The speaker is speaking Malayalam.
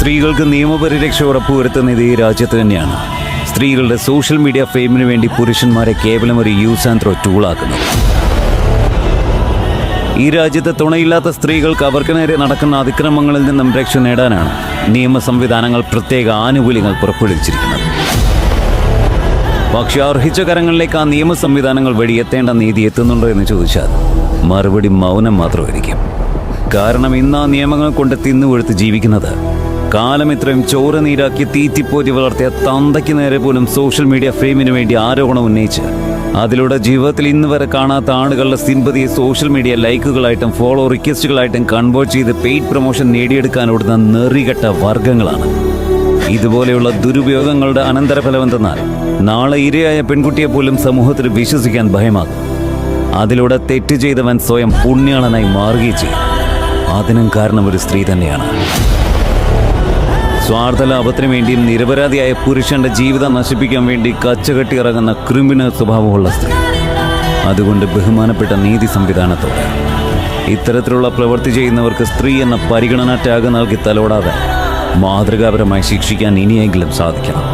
സ്ത്രീകൾക്ക് നിയമപരിരക്ഷ ഉറപ്പുവരുത്തുന്നത് ഈ രാജ്യത്ത് തന്നെയാണ്. സ്ത്രീകളുടെ സോഷ്യൽ മീഡിയ ഫെയിമിന് വേണ്ടി പുരുഷന്മാരെ കേവലം ഒരു യൂസ് ആൻഡ് ത്രോ ടൂളാക്കുന്നത്. ഈ രാജ്യത്തെ തുണയില്ലാത്ത സ്ത്രീകൾക്ക് അവർക്ക് നേരെ നടക്കുന്ന അതിക്രമങ്ങളിൽ നിന്നും രക്ഷ നേടാനാണ് നിയമ സംവിധാനങ്ങൾ പ്രത്യേക ആനുകൂല്യങ്ങൾ പുറപ്പെടുവിച്ചിരിക്കുന്നത്. പക്ഷെ അർഹിച്ച കരങ്ങളിലേക്ക് ആ നിയമ സംവിധാനങ്ങൾ വഴി എത്തേണ്ട നീതി എത്തുന്നുണ്ടോ എന്ന് ചോദിച്ചാൽ മറുപടി മൗനം മാത്രമായിരിക്കും. കാരണം ഇന്ന് ആ നിയമങ്ങൾ കൊണ്ട് തിന്നുകൊഴുത്ത് ജീവിക്കുന്നത് കാലം ഇത്രയും ചോര നീരാക്കി തീറ്റിപ്പോറ്റി വളർത്തിയ തന്തയ്ക്ക് നേരെ പോലും സോഷ്യൽ മീഡിയ ഫെയിമിന് വേണ്ടി ആരോപണം ഉന്നയിച്ച് അതിലൂടെ ജീവിതത്തിൽ ഇന്ന് വരെ കാണാത്ത ആളുകളുടെ സിമ്പതിയെ സോഷ്യൽ മീഡിയ ലൈക്കുകളായിട്ടും ഫോളോ റിക്വസ്റ്റുകളായിട്ടും കൺവേർട്ട് ചെയ്ത് പെയ്ഡ് പ്രൊമോഷൻ നേടിയെടുക്കാൻ ഓടുന്ന നെറികെട്ട വർഗങ്ങളാണ്. ഇതുപോലെയുള്ള ദുരുപയോഗങ്ങളുടെ അനന്തരഫലം എന്തെന്നാൽ നാളെ ഇരയായ പെൺകുട്ടിയെ പോലും സമൂഹത്തിൽ വിശ്വസിക്കാൻ ഭയമാകും. അതിലൂടെ തെറ്റ് ചെയ്തവൻ സ്വയം പുണ്യാളനായി മാറുകയും ചെയ്യും. അതിനും കാരണം ഒരു സ്ത്രീ തന്നെയാണ്. സ്വാർത്ഥ ലാഭത്തിനു വേണ്ടിയും നിരപരാധിയായ പുരുഷന്റെ ജീവിതം നശിപ്പിക്കാൻ വേണ്ടി കച്ചകെട്ടി ഇറങ്ങുന്ന ക്രിമിനൽ സ്വഭാവമുള്ള സ്ത്രീ. അതുകൊണ്ട് ബഹുമാനപ്പെട്ട നീതി സംവിധാനത്തോടെ ഇത്തരത്തിലുള്ള പ്രവൃത്തി ചെയ്യുന്നവർക്ക് സ്ത്രീ എന്ന പരിഗണന ടാഗ് നൽകി തലോടാതെ മാതൃകാപരമായി ശിക്ഷിക്കാൻ ഇനിയെങ്കിലും സാധിക്കണം.